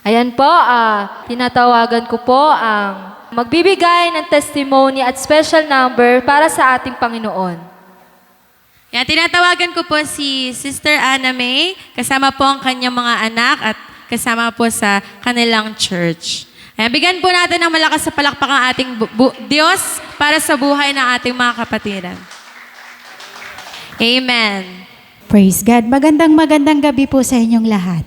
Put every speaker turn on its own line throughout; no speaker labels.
Ayan po, tinatawagan ko po ang magbibigay ng testimony at special number para sa ating Panginoon.
Yan, tinatawagan ko po si Sister Anna May, kasama po ang kanyang mga anak at kasama po sa kanilang church. Ayan, bigyan po natin ng malakas sa palakpak ang ating Diyos para sa buhay ng ating mga kapatiran. Amen.
Praise God. Magandang gabi po sa inyong lahat.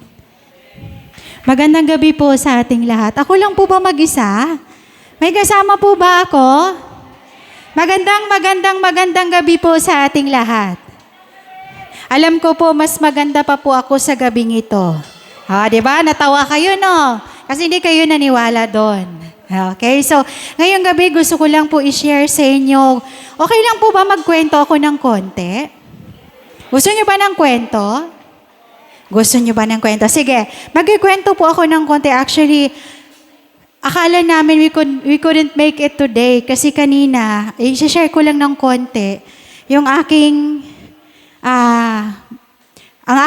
Magandang gabi po sa ating lahat. Ako lang po ba mag-isa? May kasama po ba ako? Magandang gabi po sa ating lahat. Alam ko po, mas maganda pa po ako sa gabing ito. Di ba? Natawa kayo, no? Kasi hindi kayo naniwala doon. Okay? So, ngayong gabi gusto ko lang po i-share sa inyo. Okay lang po ba magkwento ako ng konti? Gusto niyo ba ng kwento? Gusto niyo ba ng kwento? Sige, magkikwento po ako ng konti. Actually, akala namin we couldn't make it today kasi kanina, i-share ko lang ng konti yung ang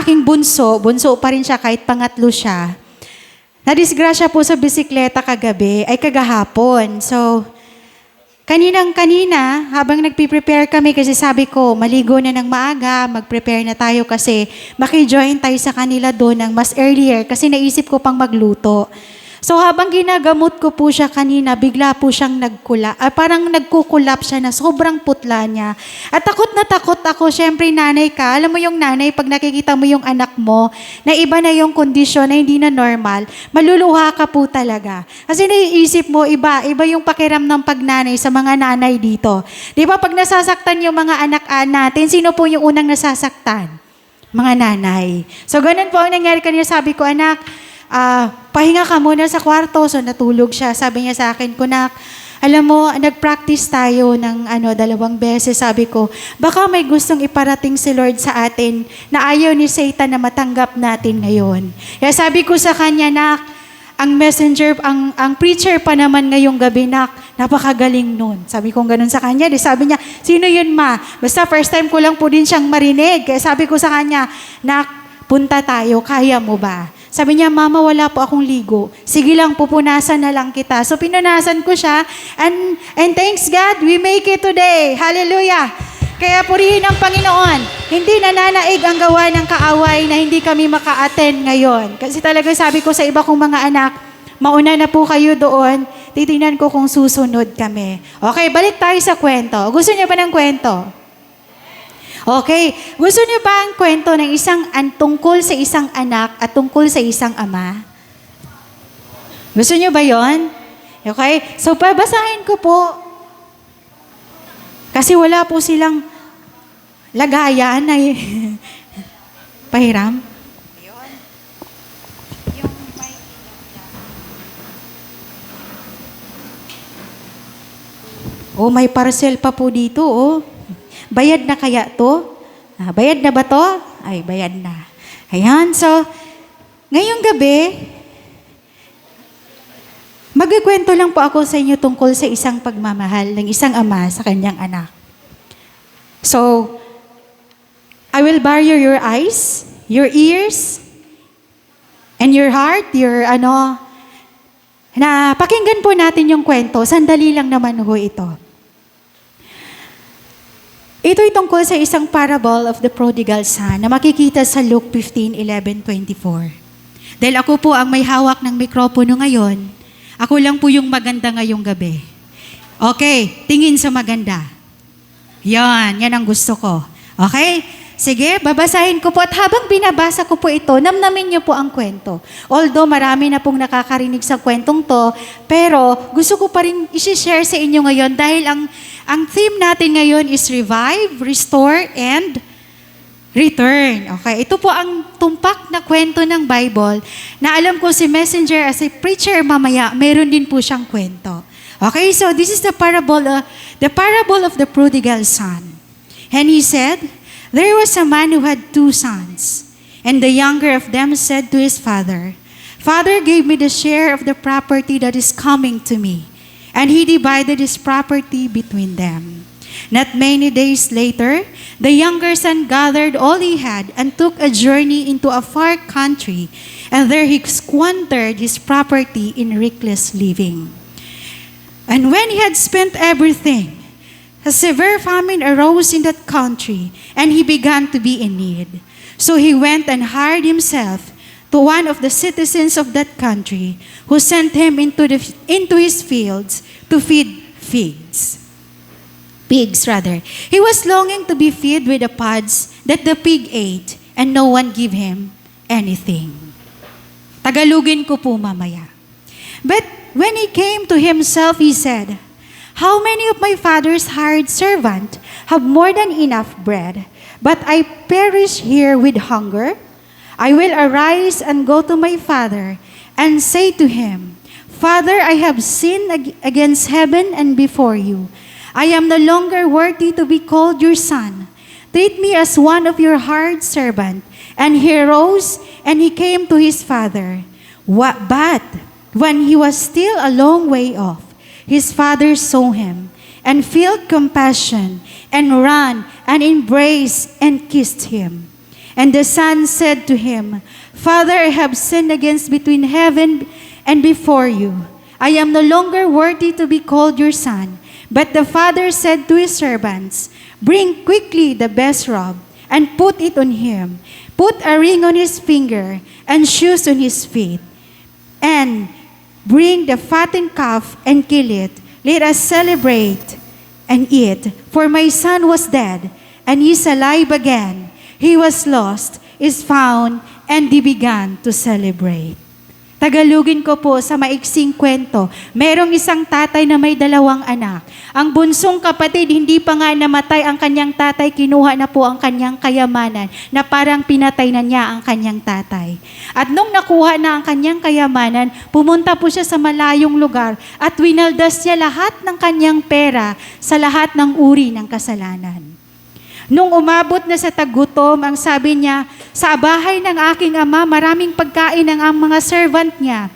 aking bunso pa rin siya kahit pangatlo siya. Nadisgrasya po sa bisikleta kagahapon. So, Kanina, habang nagpiprepare kami kasi sabi ko, maligo na ng maaga, mag-prepare na tayo kasi makijoin tayo sa kanila doon ng mas earlier kasi naisip ko pang magluto. So habang ginagamot ko po siya kanina, bigla po siyang parang nagkukulap siya na sobrang putla niya. At takot na takot ako, syempre nanay ka, alam mo yung nanay, pag nakikita mo yung anak mo, na iba na yung kondisyon, na hindi na normal, maluluha ka po talaga. Kasi naiisip mo, iba yung pakiram ng pagnanay sa mga nanay dito. Di ba pag nasasaktan yung mga anak natin, sino po yung unang nasasaktan? Mga nanay. So ganun po ang nangyari kanina, sabi ko, anak, pahinga ka muna sa kwarto. So natulog siya. Sabi niya sa akin, Kunak, alam mo, nag-practice tayo ng 2 beses. Sabi ko, baka may gustong iparating si Lord sa atin na ayaw ni Satan na matanggap natin ngayon. Kaya sabi ko sa kanya, Nak, ang messenger, ang preacher pa naman ngayong gabi, Nak, napakagaling nun. Sabi ko ganun sa kanya. Di sabi niya, sino yun, Ma? Basta first time ko lang po din siyang marinig. Kaya sabi ko sa kanya, Nak, punta tayo, kaya mo ba? Sabi niya, Mama, wala po akong ligo. Sige lang, pupunasan na lang kita. So, pinunasan ko siya. And thanks God, we make it today. Hallelujah. Kaya purihin ang Panginoon. Hindi nananaig ang gawa ng kaaway na hindi kami maka-attend ngayon. Kasi talaga sabi ko sa iba kong mga anak, mauna na po kayo doon. Titingnan ko kung susunod kami. Okay, balik tayo sa kwento. Gusto niyo ba ng kwento? Okay. Gusto niyo ba ang kwento ng tungkol sa isang anak at tungkol sa isang ama? Gusto niyo ba yon? Okay. So, babasahin ko po. Kasi wala po silang lagayan na pahiram. Oh, may parcel pa po dito, oh. Bayad na kaya to? Bayad na ba to? Ay, bayad na. Ayan, so, ngayong gabi, magkikwento lang po ako sa inyo tungkol sa isang pagmamahal ng isang ama sa kanyang anak. So, I will barrier your eyes, your ears, and your heart, na pakinggan po natin yung kwento. Sandali lang naman ho ito. Ito'y tungkol sa isang parable of the prodigal son na makikita sa Luke 15:11-24. Dahil ako po ang may hawak ng mikropono ngayon, ako lang po yung maganda ngayong gabi. Okay, tingin sa maganda. Yan ang gusto ko. Okay? Sige, babasahin ko po at habang binabasa ko po ito, namnamin niyo po ang kwento. Although marami na pong nakakarinig sa kwentong to, pero gusto ko pa rin i-share sa inyo ngayon dahil ang theme natin ngayon is revive, restore, and return. Okay, ito po ang tumpak na kwento ng Bible na alam ko si Messenger as a preacher mamaya, meron din po siyang kwento. Okay, so this is the parable of the prodigal son. And he said, there was a man who had 2 sons, and the younger of them said to his father, Father, give me the share of the property that is coming to me. And he divided his property between them. Not many days later, the younger son gathered all he had and took a journey into a far country And there he squandered his property in reckless living. And when he had spent everything, a severe famine arose in that country, and he began to be in need. So he went and hired himself to one of the citizens of that country, who sent him into his fields to feed pigs. He was longing to be fed with the pods that the pig ate, and no one gave him anything. Tagalugin ko po mamaya. But when he came to himself, he said, "How many of my father's hired servants have more than enough bread, but I perish here with hunger? I will arise and go to my father and say to him, 'Father, I have sinned against heaven and before you. I am no longer worthy to be called your son. Treat me as one of your hired servants.' And he rose and he came to his father. But when he was still a long way off, his father saw him and felt compassion and ran and embraced and kissed him. And the son said to him, 'Father, I have sinned against between heaven and before you. I am no longer worthy to be called your son.' But the father said to his servants, 'Bring quickly the best robe and put it on him. Put a ring on his finger and shoes on his feet. And bring the fattened calf and kill it. Let us celebrate and eat. For my son was dead and is alive again. He was lost, is found, and they began to celebrate." Tagalugin ko po sa maiksing kwento. Merong isang tatay na may 2 anak. Ang bunsong kapatid, hindi pa nga namatay ang kanyang tatay, kinuha na po ang kanyang kayamanan na parang pinatay na niya ang kanyang tatay. At nung nakuha na ang kanyang kayamanan, pumunta po siya sa malayong lugar at winaldas niya lahat ng kanyang pera sa lahat ng uri ng kasalanan. Nung umabot na sa tagutom, ang sabi niya, "Sa bahay ng aking ama, maraming pagkain ang mga servant niya.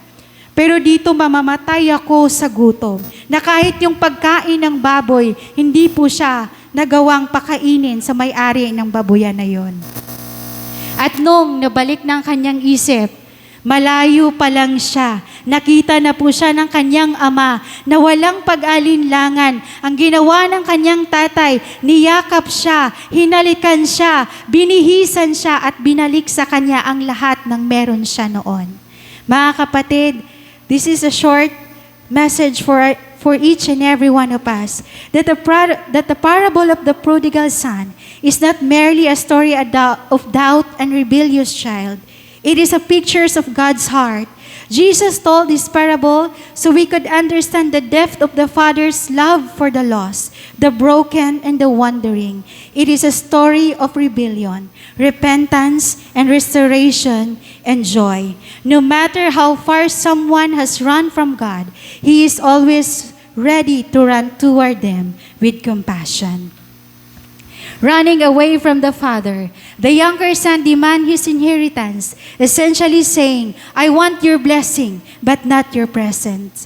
Pero dito mamamatay ako sa gutom." Na kahit yung pagkain ng baboy, hindi po siya nagawang pakainin sa may-ari ng baboyan na yon. At nung nabalik ng kanyang isip, malayo pa lang siya, nakita na po siya ng kanyang ama na walang pag-alinlangan. Ang ginawa ng kanyang tatay, niyakap siya, hinalikan siya, binihisan siya at binalik sa kanya ang lahat ng meron siya noon. Mga kapatid, this is a short message for each and every one of us, that the parable of the prodigal son is not merely a story of doubt and rebellious child. It is a picture of God's heart. Jesus told this parable so we could understand the depth of the Father's love for the lost, the broken, and the wandering. It is a story of rebellion, repentance, and restoration and joy. No matter how far someone has run from God, He is always ready to run toward them with compassion. Running away from the father, the younger son demands his inheritance, essentially saying, "I want your blessing, but not your present."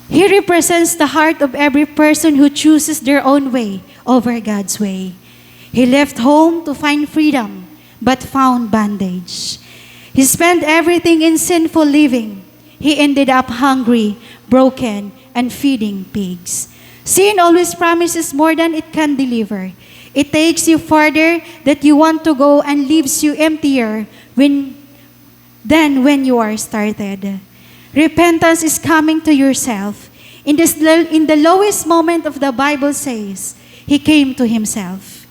He represents the heart of every person who chooses their own way over God's way. He left home to find freedom, but found bondage. He spent everything in sinful living. He ended up hungry, broken, and feeding pigs. Sin always promises more than it can deliver. It takes you farther that you want to go and leaves you emptier than when you are started. Repentance is coming to yourself. In the lowest moment of the Bible says, He came to Himself.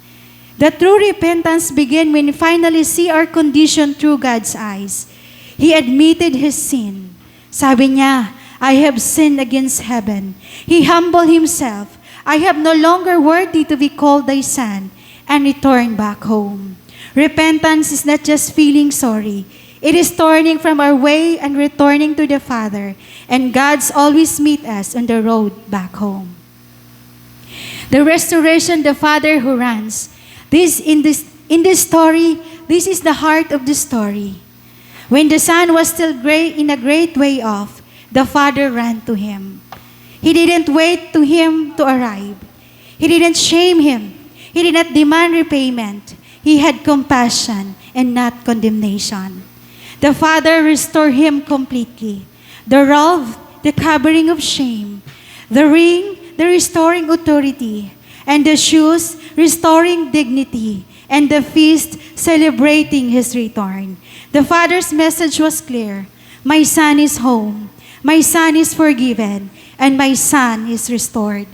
The true repentance begins when we finally see our condition through God's eyes. He admitted his sin. Sabi niya, "I have sinned against heaven." He humbled himself. "I have no longer worthy to be called thy son," and returned back home. Repentance is not just feeling sorry. It is turning from our way and returning to the Father. And God's always meet us on the road back home. The restoration, the Father who runs. In this story, this is the heart of the story. When the son was still in a great way off, the Father ran to him. He didn't wait to him to arrive. He didn't shame him. He did not demand repayment. He had compassion and not condemnation. The Father restored him completely. The robe, the covering of shame. The ring, the restoring authority. And the shoes, restoring dignity. And the feast, celebrating his return. The Father's message was clear. My son is home. My son is forgiven. And my son is restored.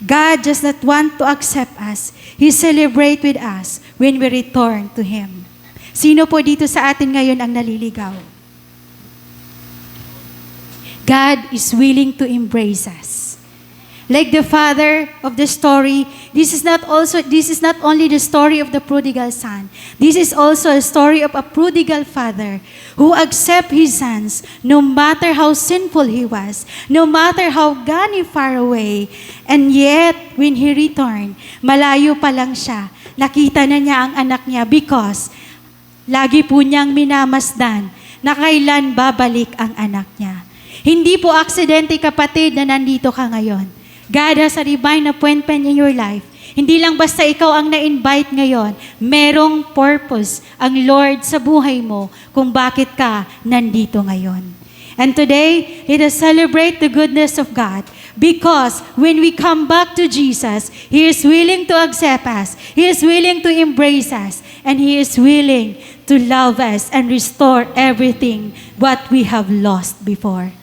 God does not want to accept us. He celebrates with us when we return to Him. Sino po dito sa atin ngayon ang naliligaw? God is willing to embrace us. Like the father of the story, this is not only the story of the prodigal son. This is also a story of a prodigal father who accept his sons no matter how sinful he was, no matter how gone far away. And yet, when he returned, malayo pa lang siya. Nakita na niya ang anak niya because lagi po niyang minamasdan na kailan babalik ang anak niya. Hindi po aksidente, kapatid, na nandito ka ngayon. God has a divine appointment in your life. Hindi lang basta ikaw ang na-invite ngayon. Merong purpose ang Lord sa buhay mo kung bakit ka nandito ngayon. And today, let us celebrate the goodness of God because when we come back to Jesus, He is willing to accept us. He is willing to embrace us. And He is willing to love us and restore everything what we have lost before.